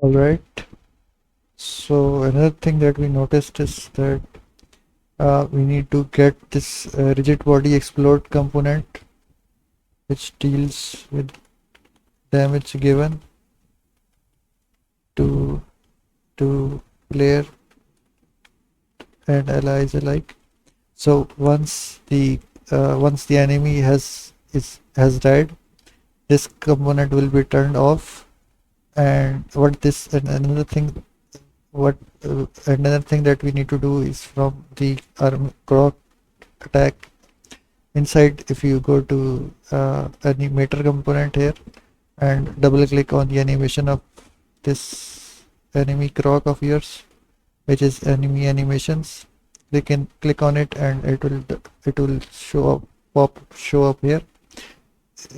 Alright, so another thing that we noticed is that we need to get this rigid body explode component which deals with damage given to player and allies alike. So once the enemy has died, this component will be turned off. And another thing that we need to do is from the arm croc attack inside. If you go to animator component here and double click on the animation of this enemy croc of yours, which is enemy animations, they can click on it and it will show up here.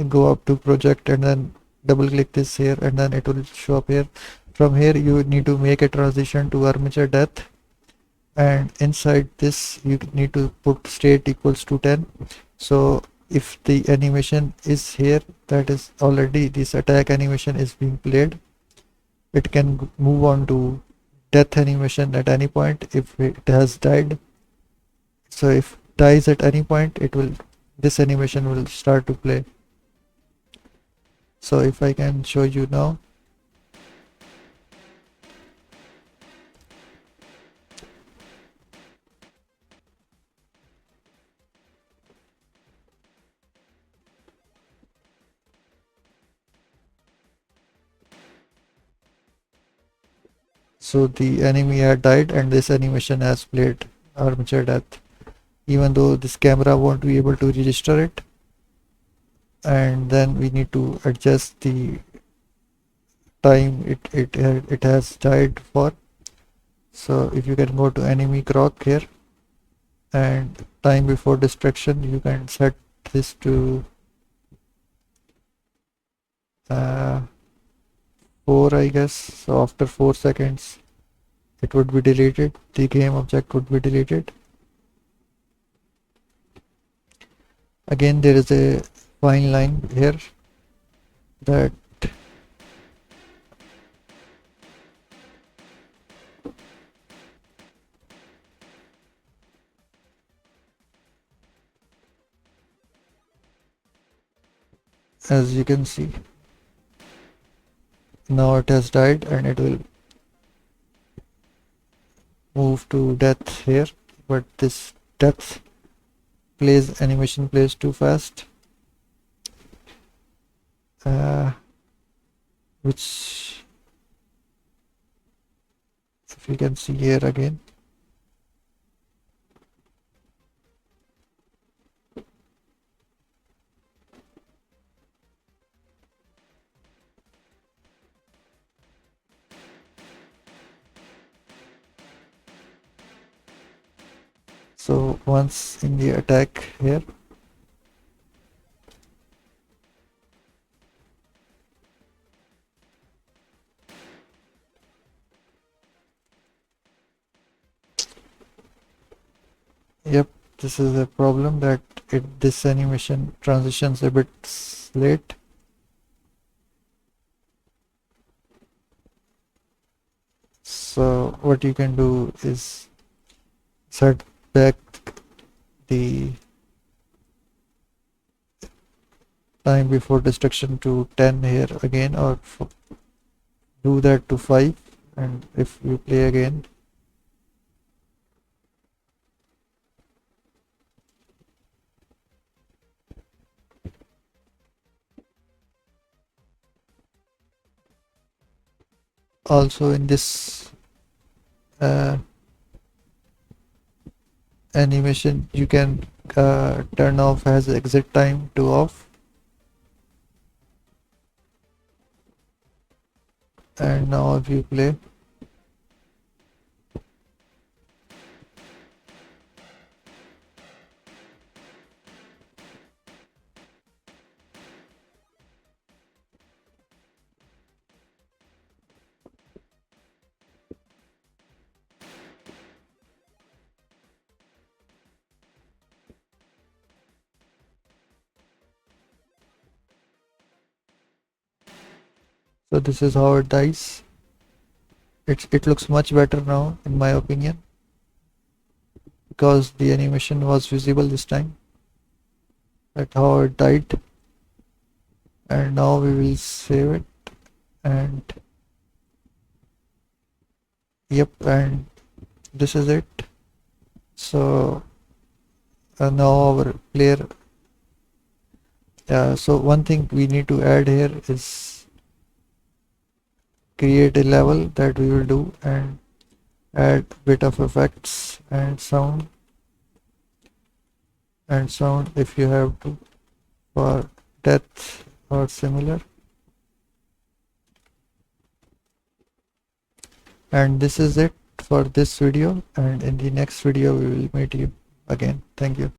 Go up to project and then double click this here and then it will show up here. From here you need to make a transition to armature death, and inside this you need to put state equals to 10. So if the animation is here, that is already this attack animation is being played, it can move on to death animation at any point if it has died. So if dies at any point, this animation will start to play. So if I can show you now. So the enemy had died and this animation has played armature death, even though this camera won't be able to register it. And then we need to adjust the time it has died for. So if you can go to enemy croc here and time before destruction, you can set this to 4, I guess. So after 4 seconds it would be deleted, the game object would be deleted. Again, there is a fine line here that as you can see, now it has died and it will move to death here, but this death animation plays too fast, which if you can see here again. So once in the attack here, yep, this is a problem that this animation transitions a bit late. So what you can do is set back the time before destruction to 10 here again, or do that to 5, and if you play again, also in this animation you can turn off as exit time to off, and now if you play, so this is how it dies. it looks much better now in my opinion, because the animation was visible this time, that how it died. And now we will save it, and yep, and this is it. So now our player, so one thing we need to add here is create a level that we will do, and add bit of effects and sound if you have to, for death or similar. And this is it for this video, and in the next video we will meet you again. Thank you.